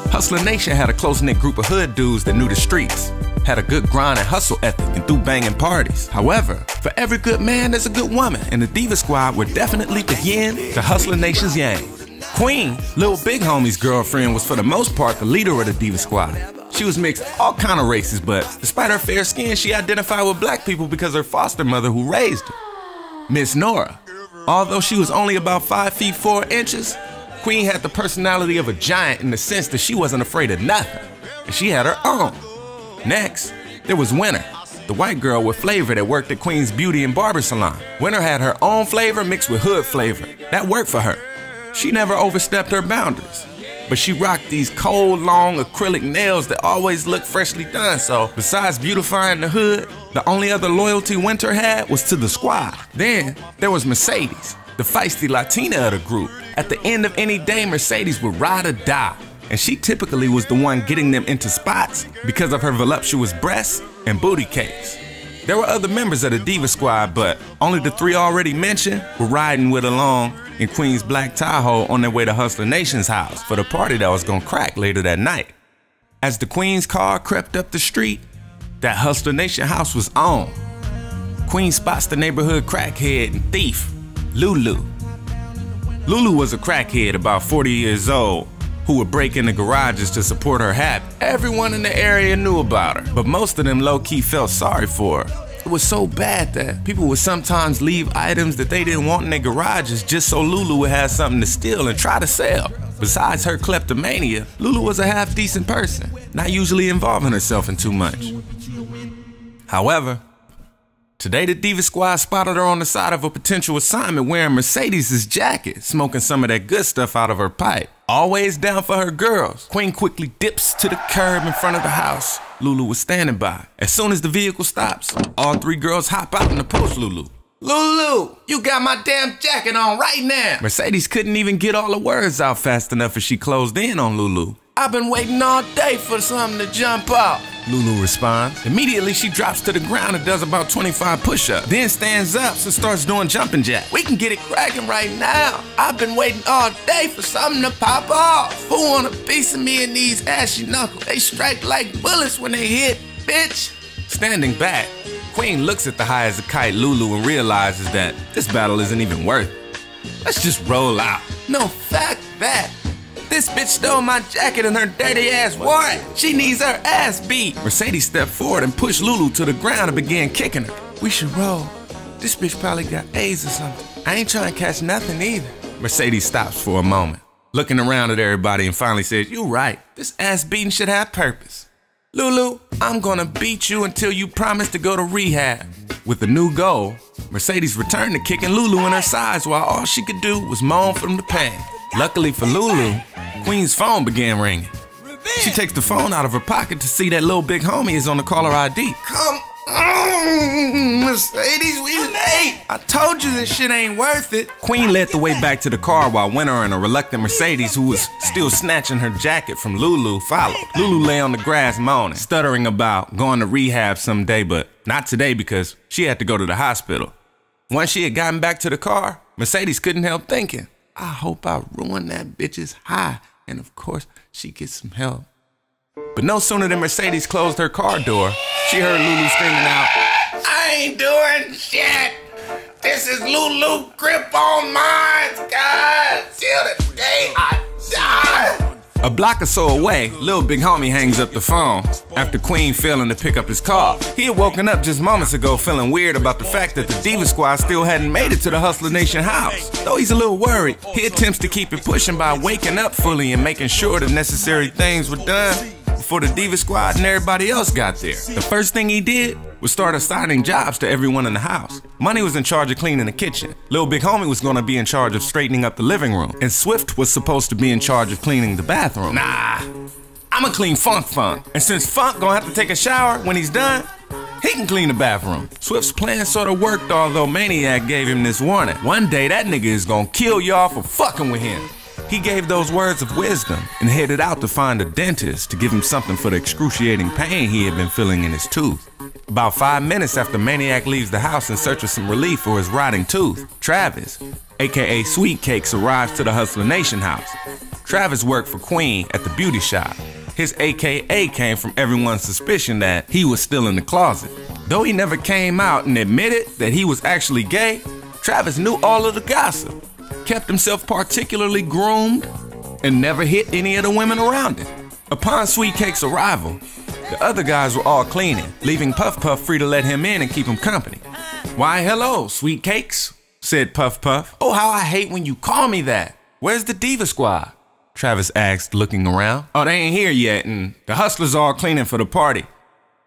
Hustla Nation had a close-knit group of hood dudes that knew the streets, had a good grind and hustle ethic, and threw banging parties. However, for every good man, there's a good woman, and the Diva Squad were definitely the yin to Hustla Nation's yang. Queen, Lil Big Homie's girlfriend, was for the most part the leader of the Diva Squad. She was mixed all kind of races, but despite her fair skin, she identified with black people because her foster mother who raised her. Miss Nora. Although she was only about 5 feet 4 inches, Queen had the personality of a giant in the sense that she wasn't afraid of nothing, and she had her own. Next, there was Winter, the white girl with flavor that worked at Queen's beauty and barber salon. Winter had her own flavor mixed with hood flavor. That worked for her. She never overstepped her boundaries, but she rocked these cold, long acrylic nails that always looked freshly done. So besides beautifying the hood, the only other loyalty Winter had was to the squad. Then there was Mercedes, the feisty Latina of the group. At the end of any day, Mercedes would ride or die, and she typically was the one getting them into spots because of her voluptuous breasts and booty cakes. There were other members of the Diva Squad, but only the 3 already mentioned were riding with along in Queen's black Tahoe on their way to Hustla Nation's house for the party that was gonna crack later that night. As the Queen's car crept up the street, that Hustla Nation house was on. Queen spots the neighborhood crackhead and thief, Lulu. Lulu was a crackhead about 40 years old who would break into garages to support her habit. Everyone in the area knew about her, but most of them low-key felt sorry for her. It was so bad that people would sometimes leave items that they didn't want in their garages just so Lulu would have something to steal and try to sell. Besides her kleptomania, Lulu was a half-decent person, not usually involving herself in too much. However, today the Diva Squad spotted her on the side of a potential assignment wearing Mercedes' jacket, smoking some of that good stuff out of her pipe. Always down for her girls, Queen quickly dips to the curb in front of the house Lulu was standing by. As soon as the vehicle stops, all 3 girls hop out and approach Lulu. "Lulu, you got my damn jacket on right now!" Mercedes couldn't even get all the words out fast enough as she closed in on Lulu. "I've been waiting all day for something to jump out," Lulu responds. Immediately, she drops to the ground and does about 25 push-ups, then stands up and starts doing jumping jacks. "We can get it cracking right now. I've been waiting all day for something to pop off. Who want a piece of me in these ashy knuckles? They strike like bullets when they hit, bitch." Standing back, Queen looks at the high as a kite Lulu and realizes that this battle isn't even worth it. Let's just roll out. No, fact that. This bitch stole my jacket and her dirty ass wore it. She needs her ass beat. Mercedes stepped forward and pushed Lulu to the ground and began kicking her. "We should roll. This bitch probably got AIDS or something. I ain't trying to catch nothing either." Mercedes stops for a moment, looking around at everybody and finally says, "You right. This ass beating should have purpose. Lulu, I'm gonna beat you until you promise to go to rehab." With a new goal, Mercedes returned to kicking Lulu in her sides while all she could do was moan from the pain. Luckily for Lulu, Queen's phone began ringing. She takes the phone out of her pocket to see that Lil Big Homie is on the caller ID. "Come on, Mercedes, we late. I told you this shit ain't worth it." Queen led the way back to the car while Winter and a reluctant Mercedes, who was still snatching her jacket from Lulu, followed. Lulu lay on the grass moaning, stuttering about going to rehab someday, but not today because she had to go to the hospital. Once she had gotten back to the car, Mercedes couldn't help thinking, "I hope I ruined that bitch's high, and of course, she gets some help." But no sooner than Mercedes closed her car door, she heard Lulu screaming out, "I ain't doing shit! This is Lulu grip on mine, guys, till the day I die!" A block or so away, Lil Big Homie hangs up the phone after Queen failing to pick up his call. He had woken up just moments ago feeling weird about the fact that the Diva Squad still hadn't made it to the Hustla Nation house. Though he's a little worried, he attempts to keep it pushing by waking up fully and making sure the necessary things were done before the Diva Squad and everybody else got there. The first thing he did was start assigning jobs to everyone in the house. Money was in charge of cleaning the kitchen. Lil Big Homie was gonna be in charge of straightening up the living room. And Swift was supposed to be in charge of cleaning the bathroom. Nah, I'ma clean Funk. And since Funk gonna have to take a shower when he's done, he can clean the bathroom. Swift's plan sort of worked, although Maniac gave him this warning. One day that nigga is gonna kill y'all for fucking with him. He gave those words of wisdom and headed out to find a dentist to give him something for the excruciating pain he had been feeling in his tooth. About 5 minutes after Maniac leaves the house in search of some relief for his rotting tooth, Travis, aka Sweet Cakes, arrives to the Hustla Nation house. Travis worked for Queen at the beauty shop. His AKA came from everyone's suspicion that he was still in the closet. Though he never came out and admitted that he was actually gay, Travis knew all of the gossip, kept himself particularly groomed, and never hit any of the women around him. Upon Sweet Cake's arrival, the other guys were all cleaning, leaving Puff Puff free to let him in and keep him company. "Why, hello, Sweet Cakes," said Puff Puff. "Oh, how I hate when you call me that. Where's the Diva Squad?" Travis asked, looking around. "Oh, they ain't here yet, and the hustlers are all cleaning for the party.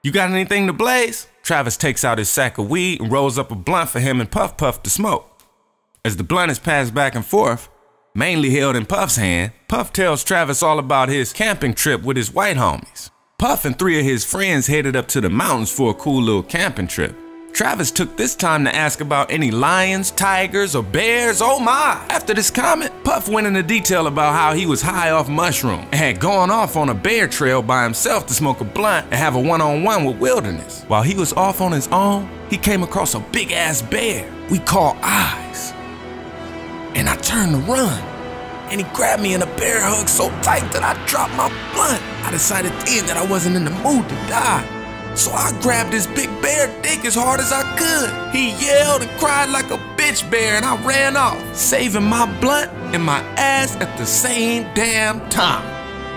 You got anything to blaze?" Travis takes out his sack of weed and rolls up a blunt for him and Puff Puff to smoke. As the blunt is passed back and forth, mainly held in Puff's hand, Puff tells Travis all about his camping trip with his white homies. Puff and 3 of his friends headed up to the mountains for a cool little camping trip. Travis took this time to ask about any lions, tigers, or bears. Oh my! After this comment, Puff went into detail about how he was high off mushrooms and had gone off on a bear trail by himself to smoke a blunt and have a one-on-one with Wilderness. While he was off on his own, he came across a big-ass bear we call Eyes. And I turned to run, and he grabbed me in a bear hug so tight that I dropped my blunt. I decided then that I wasn't in the mood to die. So I grabbed his big bear dick as hard as I could. He yelled and cried like a bitch bear and I ran off, saving my blunt and my ass at the same damn time.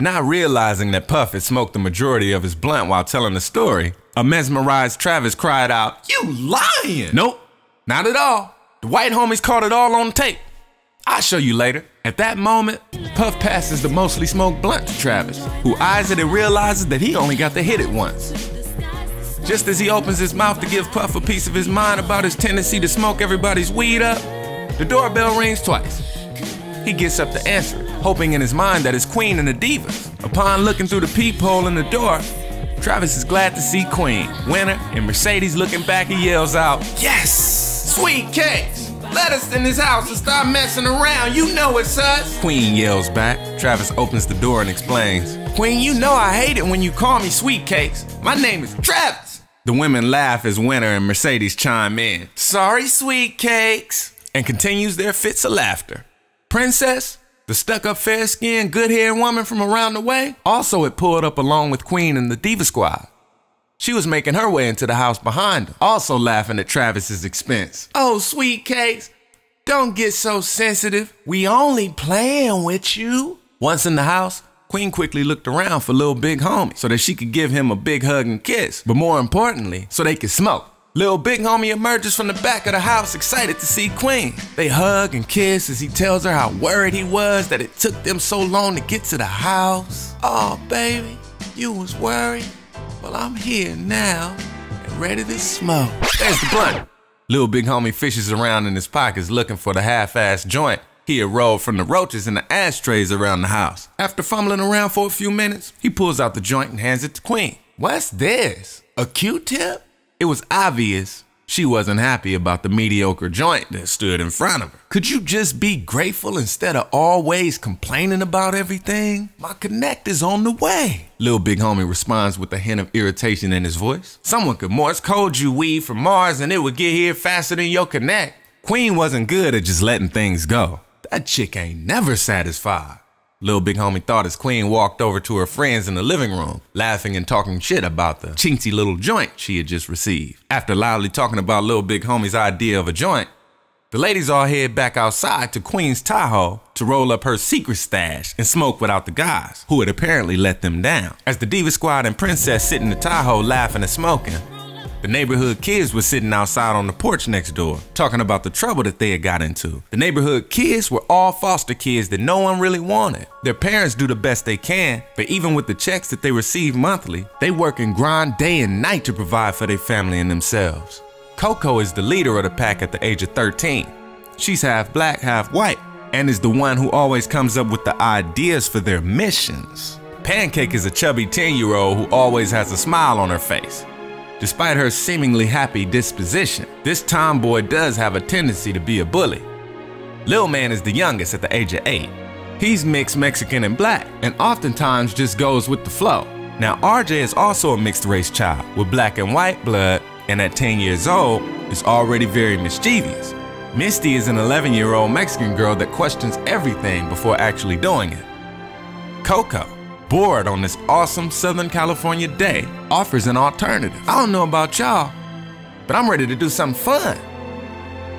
Not realizing that Puff had smoked the majority of his blunt while telling the story, a mesmerized Travis cried out, "You lying!" "Nope, not at all. The white homies caught it all on tape. I'll show you later." At that moment, Puff passes the mostly smoked blunt to Travis, who eyes it and realizes that he only got to hit it once. Just as he opens his mouth to give Puff a piece of his mind about his tendency to smoke everybody's weed up, the doorbell rings twice. He gets up to answer it, hoping in his mind that it's Queen and the Divas. Upon looking through the peephole in the door, Travis is glad to see Queen, Winter, and Mercedes looking back. He yells out, "Yes! Sweet Cakes! Let us in this house and stop messing around. You know it's us." Queen yells back. Travis opens the door and explains, "Queen, you know I hate it when you call me Sweet Cakes. My name is Travis." The women laugh as Winter and Mercedes chime in, "Sorry, Sweet Cakes," and continues their fits of laughter. Princess, the stuck-up, fair-skinned, good-haired woman from around the way, also had pulled up along with Queen and the Diva Squad. She was making her way into the house behind them, also laughing at Travis's expense. "Oh, Sweet Cakes, don't get so sensitive. We only playing with you." Once in the house, Queen quickly looked around for Lil Big Homie so that she could give him a big hug and kiss, but more importantly, so they could smoke. Lil Big Homie emerges from the back of the house excited to see Queen. They hug and kiss as he tells her how worried he was that it took them so long to get to the house. "Oh, baby, you was worried? Well, I'm here now and ready to smoke." There's the blunt. Lil Big Homie fishes around in his pockets looking for the half-assed joint he had rolled from the roaches in the ashtrays around the house. After fumbling around for a few minutes, he pulls out the joint and hands it to Queen. "What's this? A Q-tip?" It was obvious she wasn't happy about the mediocre joint that stood in front of her. "Could you just be grateful instead of always complaining about everything? My connect is on the way." Lil Big Homie responds with a hint of irritation in his voice. "Someone could Morse code you weed from Mars and it would get here faster than your connect." Queen wasn't good at just letting things go. That chick ain't never satisfied. Lil Big Homie thought as Queen walked over to her friends in the living room, laughing and talking shit about the chinky little joint she had just received. After loudly talking about Lil Big Homie's idea of a joint, the ladies all head back outside to Queen's Tahoe to roll up her secret stash and smoke without the guys, who had apparently let them down. As the Diva Squad and Princess sit in the Tahoe laughing and smoking, the neighborhood kids were sitting outside on the porch next door, talking about the trouble that they had got into. The neighborhood kids were all foster kids that no one really wanted. Their parents do the best they can, but even with the checks that they receive monthly, they work and grind day and night to provide for their family and themselves. Coco is the leader of the pack at the age of 13. She's half black, half white, and is the one who always comes up with the ideas for their missions. Pancake is a chubby 10-year-old who always has a smile on her face. Despite her seemingly happy disposition, this tomboy does have a tendency to be a bully. Lil Man is the youngest at the age of 8. He's mixed Mexican and black, and oftentimes just goes with the flow. Now RJ is also a mixed race child with black and white blood, and at 10 years old is already very mischievous. Misty is an 11-year-old Mexican girl that questions everything before actually doing it. Coco, bored on this awesome Southern California day, offers an alternative. I don't know about y'all, but I'm ready to do something fun.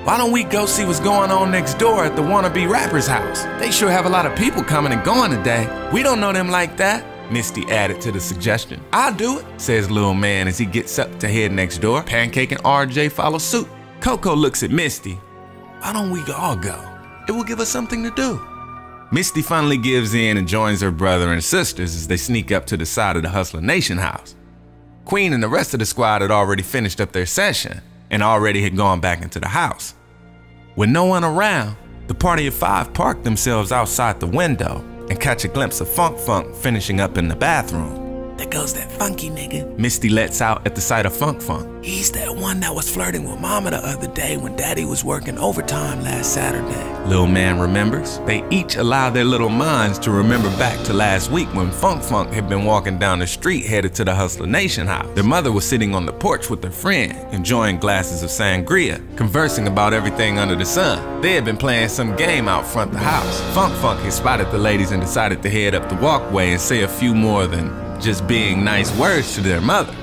Why don't we go see what's going on next door at the wannabe rapper's house? They sure have a lot of people coming and going today. We don't know them like that, Misty added to the suggestion. I'll do it, says Lil Man as he gets up to head next door. Pancake and RJ follow suit. Coco looks at Misty. Why don't we all go? It will give us something to do. Misty finally gives in and joins her brother and sisters as they sneak up to the side of the Hustla Nation house. Queen and the rest of the squad had already finished up their session and already had gone back into the house. With no one around, the party of five parked themselves outside the window and catch a glimpse of Funk finishing up in the bathroom. There goes that funky nigga, Misty lets out at the sight of Funk. He's that one that was flirting with Mama the other day when Daddy was working overtime last Saturday. Lil Man remembers. They each allow their little minds to remember back to last week when Funk had been walking down the street headed to the Hustla Nation house. Their mother was sitting on the porch with her friend, enjoying glasses of sangria, conversing about everything under the sun. They had been playing some game out front the house. Funk had spotted the ladies and decided to head up the walkway and say a few more than just being nice words to their mother.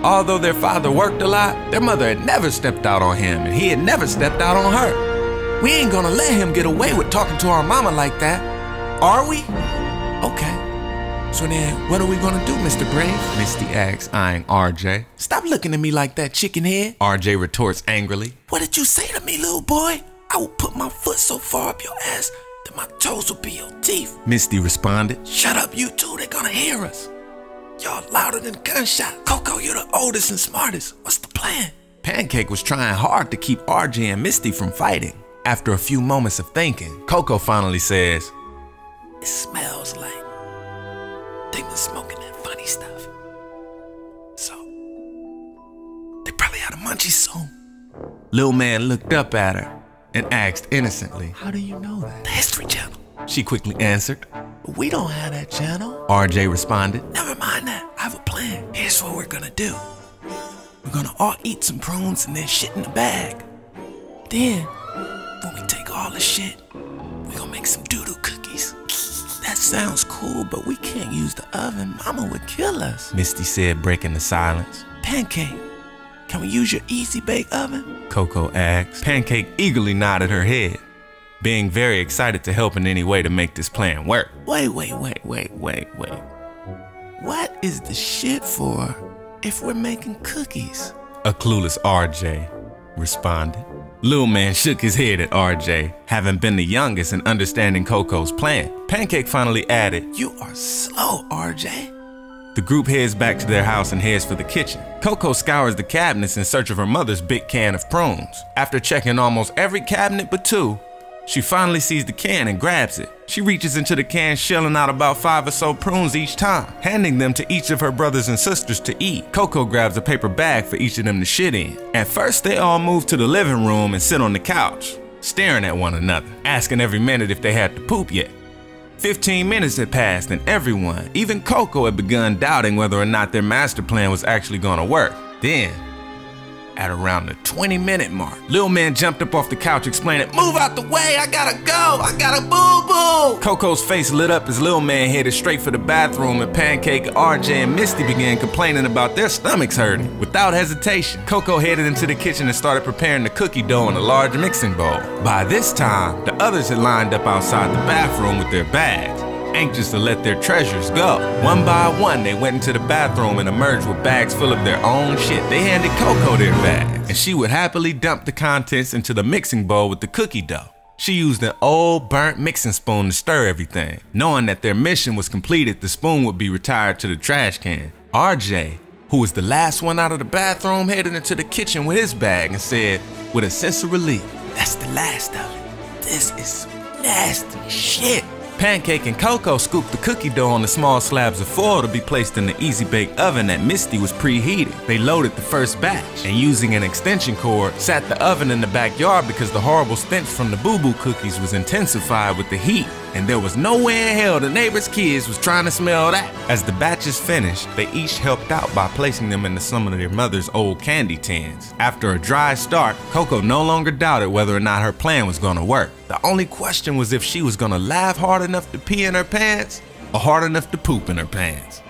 Although their father worked a lot, their mother had never stepped out on him and he had never stepped out on her. We ain't gonna let him get away with talking to our mama like that, are we? Okay. So then, what are we gonna do, Mr. Brave? Misty asks, eyeing RJ. Stop looking at me like that, chicken head. RJ retorts angrily. What did you say to me, little boy? I will put my foot so far up your ass that my toes will be your teeth. Misty responded. Shut up, you two, they're gonna hear us. Y'all louder than gunshot. Coco, you're the oldest and smartest. What's the plan? Pancake was trying hard to keep RJ and Misty from fighting. After a few moments of thinking, Coco finally says, it smells like they've been smoking that funny stuff. So, they probably had a munchie soon. Lil Man looked up at her and asked innocently, how do you know that? The History Channel. She quickly answered. We don't have that channel, RJ responded. Never mind that, I have a plan. Here's what we're gonna do. We're gonna all eat some prunes and then shit in the bag. Then, when we take all the shit, we're gonna make some doo-doo cookies. That sounds cool, but we can't use the oven. Mama would kill us, Misty said, breaking the silence. Pancake, can we use your easy bake oven? Coco asked. Pancake eagerly nodded her head, being very excited to help in any way to make this plan work. Wait. What is the shit for if we're making cookies? A clueless RJ responded. Lil Man shook his head at RJ, having been the youngest and understanding Coco's plan. Pancake finally added, you are slow, RJ. The group heads back to their house and heads for the kitchen. Coco scours the cabinets in search of her mother's big can of prunes. After checking almost every cabinet but two, she finally sees the can and grabs it. She reaches into the can, shelling out about 5 or so prunes each time, handing them to each of her brothers and sisters to eat. Coco grabs a paper bag for each of them to shit in. At first, they all move to the living room and sit on the couch, staring at one another, asking every minute if they had to poop yet. 15 minutes had passed and everyone, even Coco, had begun doubting whether or not their master plan was actually gonna work. Then, at around the 20-minute mark, Lil Man jumped up off the couch explaining, move out the way, I gotta go, I gotta boo-boo. Coco's face lit up as Lil Man headed straight for the bathroom and Pancake, RJ, and Misty began complaining about their stomachs hurting. Without hesitation, Coco headed into the kitchen and started preparing the cookie dough in a large mixing bowl. By this time, the others had lined up outside the bathroom with their bags, anxious to let their treasures go. One by one, they went into the bathroom and emerged with bags full of their own shit. They handed Coco their bags, and she would happily dump the contents into the mixing bowl with the cookie dough. She used an old burnt mixing spoon to stir everything. Knowing that their mission was completed, the spoon would be retired to the trash can. RJ, who was the last one out of the bathroom, headed into the kitchen with his bag and said, with a sense of relief, that's the last of it. This is nasty shit. Pancake and Coco scooped the cookie dough on the small slabs of foil to be placed in the easy bake oven that Misty was preheating. They loaded the first batch and, using an extension cord, sat the oven in the backyard because the horrible stench from the boo-boo cookies was intensified with the heat. and there was no way in hell the neighbor's kids was trying to smell that. As the batches finished, they each helped out by placing them into some of their mother's old candy tins. After a dry start, Coco no longer doubted whether or not her plan was gonna work. The only question was if she was gonna laugh hard enough to pee in her pants or hard enough to poop in her pants.